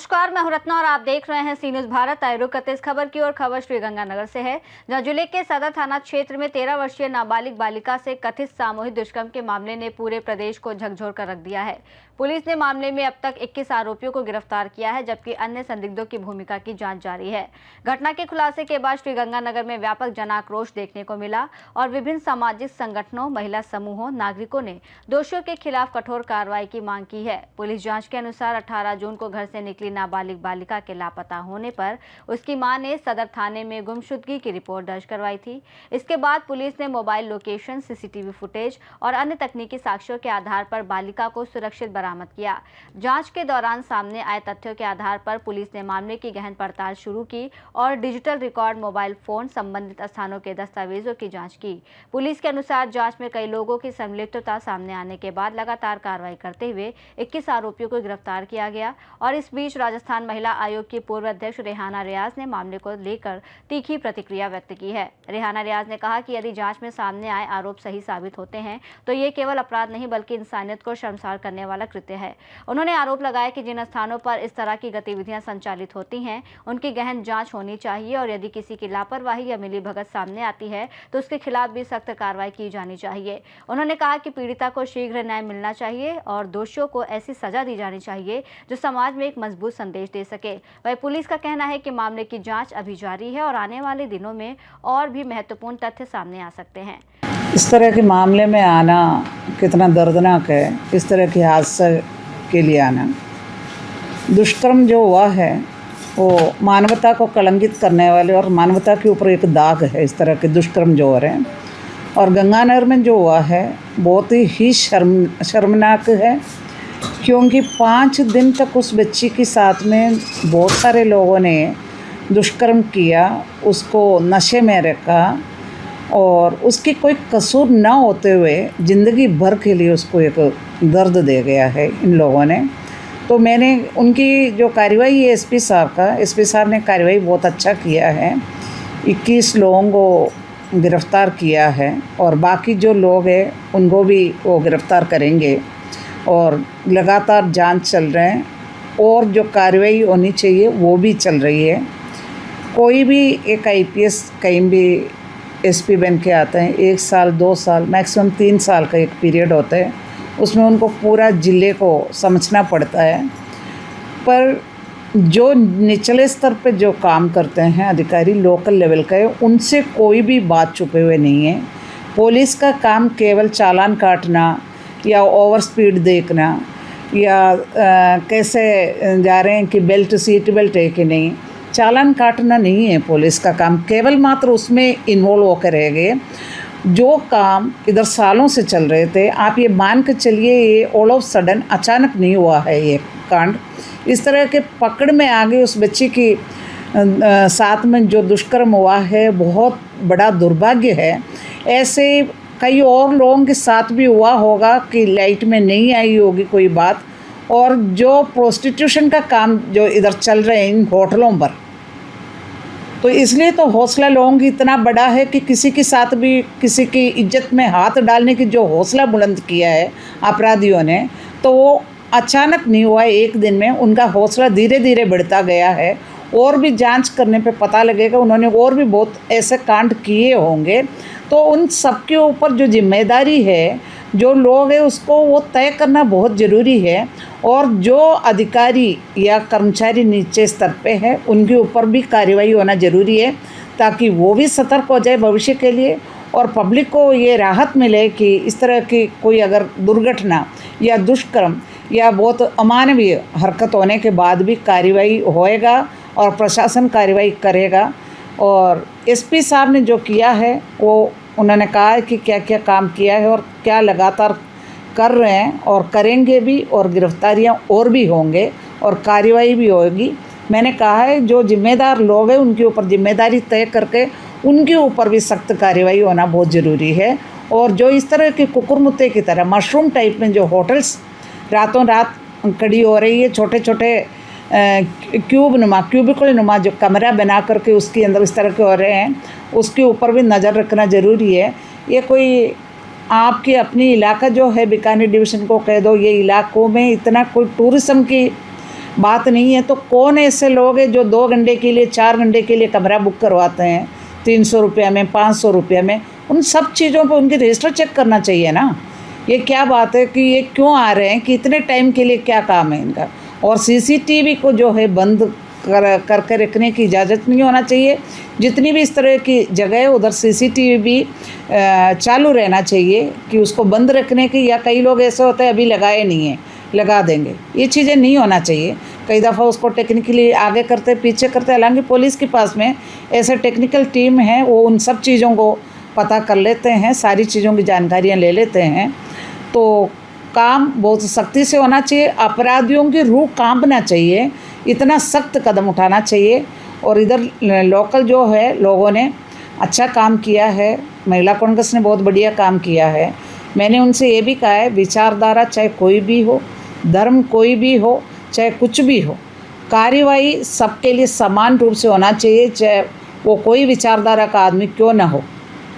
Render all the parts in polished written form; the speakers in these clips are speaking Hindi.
नमस्कार, मैं हूं रत्ना और आप देख रहे हैं सी न्यूज भारत। आए रुक करते इस खबर की ओर। खबर श्रीगंगानगर से है, जहां जिले के सदर थाना क्षेत्र में 13 वर्षीय नाबालिग बालिका से कथित सामूहिक दुष्कर्म के मामले ने पूरे प्रदेश को झकझोर कर रख दिया है। पुलिस ने मामले में अब तक 21 आरोपियों को गिरफ्तार किया है, जबकि अन्य संदिग्धों की भूमिका की जांच जारी है। घटना के खुलासे के बाद श्रीगंगानगर में व्यापक जनाक्रोश देखने को मिला और विभिन्न सामाजिक संगठनों, महिला समूहों, नागरिकों ने दोषियों के खिलाफ कठोर कार्रवाई की मांग की है। पुलिस जांच के अनुसार 18 जून को घर से निकली नाबालिग बालिका के लापता होने पर उसकी मां ने सदर थाने में गुमशुदगी की रिपोर्ट दर्ज करवाई थी। इसके बाद पुलिस ने मोबाइल लोकेशन, सीसीटीवी फुटेज और अन्य तकनीकी साक्ष्यों के आधार पर बालिका को सुरक्षित बरामद किया। जांच के दौरान सामने आए तथ्यों के आधार पर पुलिस ने मामले की गहन पड़ताल शुरू की और डिजिटल रिकॉर्ड, मोबाइल फोन, संबंधित स्थानों के दस्तावेजों की जाँच की। पुलिस के अनुसार जाँच में कई लोगों की संलिप्तता सामने आने के बाद लगातार कार्रवाई करते हुए 21 आरोपियों को गिरफ्तार किया गया। और इस बीच राजस्थान महिला आयोग की पूर्व अध्यक्ष रेहाना रियाज ने मामले को लेकर तीखी प्रतिक्रिया व्यक्त की है। रेहाना रियाज ने कहा कि यदि जांच में सामने आए आरोप सही साबित होते हैं तो ये केवल अपराध नहीं बल्कि इंसानियत को शर्मसार करने वाला कृत्य है। उन्होंने आरोप लगाया कि जिन स्थानों पर इस तरह की गतिविधियां संचालित होती हैं उनकी गहन जाँच होनी चाहिए और यदि किसी की लापरवाही या मिलीभगत सामने आती है तो उसके खिलाफ भी सख्त कार्रवाई की जानी चाहिए। उन्होंने कहा कि पीड़िता को शीघ्र न्याय मिलना चाहिए और दोषियों को ऐसी सजा दी जानी चाहिए जो समाज में एक मजबूत संदेश दे सके। वही पुलिस का कहना है कि मामले की जांच अभी जारी है और आने वाले दिनों में और भी महत्वपूर्ण तथ्य सामने आ सकते हैं। इस तरह के मामले में आना कितना दर्दनाक है। इस तरह के हादसे के लिए आना, दुष्कर्म जो हुआ है वो मानवता को कलंकित करने वाले और मानवता के ऊपर एक दाग है। इस तरह के दुष्कर्म जो हो रहे हैं और गंगानगर में जो हुआ है बहुत ही शर्मनाक है, क्योंकि 5 दिन तक उस बच्ची के साथ में बहुत सारे लोगों ने दुष्कर्म किया, उसको नशे में रखा और उसकी कोई कसूर न होते हुए ज़िंदगी भर के लिए उसको एक दर्द दे गया है इन लोगों ने। तो मैंने उनकी जो कार्रवाई है एसपी साहब ने कार्रवाई बहुत अच्छा किया है। 21 लोगों को गिरफ़्तार किया है और बाकी जो लोग हैं उनको भी वो गिरफ़्तार करेंगे और लगातार जांच चल रहे हैं और जो कार्रवाई होनी चाहिए वो भी चल रही है। कोई भी एक आईपीएस कहीं भी एसपी बन के आते हैं 1 साल 2 साल मैक्सिमम 3 साल का एक पीरियड होता है, उसमें उनको पूरा ज़िले को समझना पड़ता है। पर जो निचले स्तर पे जो काम करते हैं अधिकारी लोकल लेवल का है, उनसे कोई भी बात छुपे हुए नहीं है। पुलिस का काम केवल चालान काटना या ओवर स्पीड देखना या कैसे जा रहे हैं कि सीट बेल्ट है कि नहीं, चालान काटना नहीं है पुलिस का काम। केवल मात्र उसमें इन्वॉल्व होकर रह गए। जो काम इधर सालों से चल रहे थे, आप ये मान के चलिए ये ऑल ऑफ सडन अचानक नहीं हुआ है ये कांड। इस तरह के पकड़ में आ गए उस बच्ची की साथ में जो दुष्कर्म हुआ है, बहुत बड़ा दुर्भाग्य है। ऐसे कई और लोगों के साथ भी हुआ होगा कि लाइट में नहीं आई होगी कोई बात। और जो प्रोस्टिट्यूशन का काम जो इधर चल रहे हैं इन होटलों पर, तो इसलिए तो हौसला लोगों की इतना बड़ा है कि किसी के साथ भी किसी की इज्जत में हाथ डालने की जो हौसला बुलंद किया है अपराधियों ने, तो वो अचानक नहीं हुआ है एक दिन में। उनका हौसला धीरे धीरे बढ़ता गया है और भी जांच करने पे पता लगेगा उन्होंने और भी बहुत ऐसे कांड किए होंगे। तो उन सबके ऊपर जो जिम्मेदारी है, जो लोग हैं उसको वो तय करना बहुत ज़रूरी है। और जो अधिकारी या कर्मचारी नीचे स्तर पे है उनके ऊपर भी कार्रवाई होना ज़रूरी है, ताकि वो भी सतर्क हो जाए भविष्य के लिए और पब्लिक को ये राहत मिले कि इस तरह की कोई अगर दुर्घटना या दुष्कर्म या बहुत अमानवीय हरकत होने के बाद भी कार्रवाई होएगा और प्रशासन कार्रवाई करेगा। और एसपी साहब ने जो किया है वो उन्होंने कहा है कि क्या क्या काम किया है और क्या लगातार कर रहे हैं और करेंगे भी, और गिरफ्तारियां और भी होंगे और कार्रवाई भी होगी। मैंने कहा है जो जिम्मेदार लोग हैं उनके ऊपर जिम्मेदारी तय करके उनके ऊपर भी सख्त कार्रवाई होना बहुत ज़रूरी है। और जो इस तरह के कुकुरमुत्ते की तरह मशरूम टाइप में जो होटल्स रातों रात खड़ी हो रही है, छोटे छोटे क्यूबिकल नुमा जो कमरा बना करके उसके अंदर इस तरह के हो रहे हैं, उसके ऊपर भी नज़र रखना ज़रूरी है। ये कोई आपके अपनी इलाका जो है बीकानेर डिवीज़न को कह दो, ये इलाकों में इतना कोई टूरिज़्म की बात नहीं है। तो कौन ऐसे लोग हैं जो 2 घंटे के लिए 4 घंटे के लिए कमरा बुक करवाते हैं 300 रुपये में 500 रुपये में? उन सब चीज़ों पर उनकी रजिस्टर चेक करना चाहिए ना। ये क्या बात है कि ये क्यों आ रहे हैं कि इतने टाइम के लिए क्या काम है इनका? और सीसीटीवी को जो है बंद करके रखने की इजाज़त नहीं होना चाहिए। जितनी भी इस तरह की जगह है उधर सीसीटीवी भी चालू रहना चाहिए कि उसको बंद रखने की, या कई लोग ऐसे होते हैं अभी लगाए नहीं हैं, लगा देंगे। ये चीज़ें नहीं होना चाहिए। कई दफ़ा उसको टेक्निकली आगे करते पीछे करते, हालांकि पुलिस के पास में ऐसे टेक्निकल टीम है, वो उन सब चीज़ों को पता कर लेते हैं, सारी चीज़ों की जानकारियाँ ले लेते हैं। तो काम बहुत सख्ती से होना चाहिए, अपराधियों की रूह कांपना चाहिए, इतना सख्त कदम उठाना चाहिए। और इधर लोकल जो है लोगों ने अच्छा काम किया है, महिला कांग्रेस ने बहुत बढ़िया काम किया है। मैंने उनसे ये भी कहा है, विचारधारा चाहे कोई भी हो, धर्म कोई भी हो, चाहे कुछ भी हो, कार्यवाही सबके लिए समान रूप से होना चाहिए, चाहे वो कोई विचारधारा का आदमी क्यों ना हो,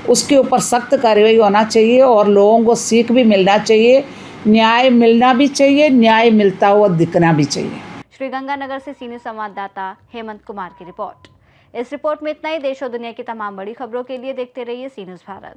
उसके ऊपर सख्त कार्रवाई होना चाहिए और लोगों को सीख भी मिलना चाहिए, न्याय मिलना भी चाहिए, न्याय मिलता हुआ दिखना भी चाहिए। श्रीगंगानगर से सीनियर संवाददाता हेमंत कुमार की रिपोर्ट। इस रिपोर्ट में इतना ही। देश और दुनिया की तमाम बड़ी खबरों के लिए देखते रहिए सी न्यूज़ भारत।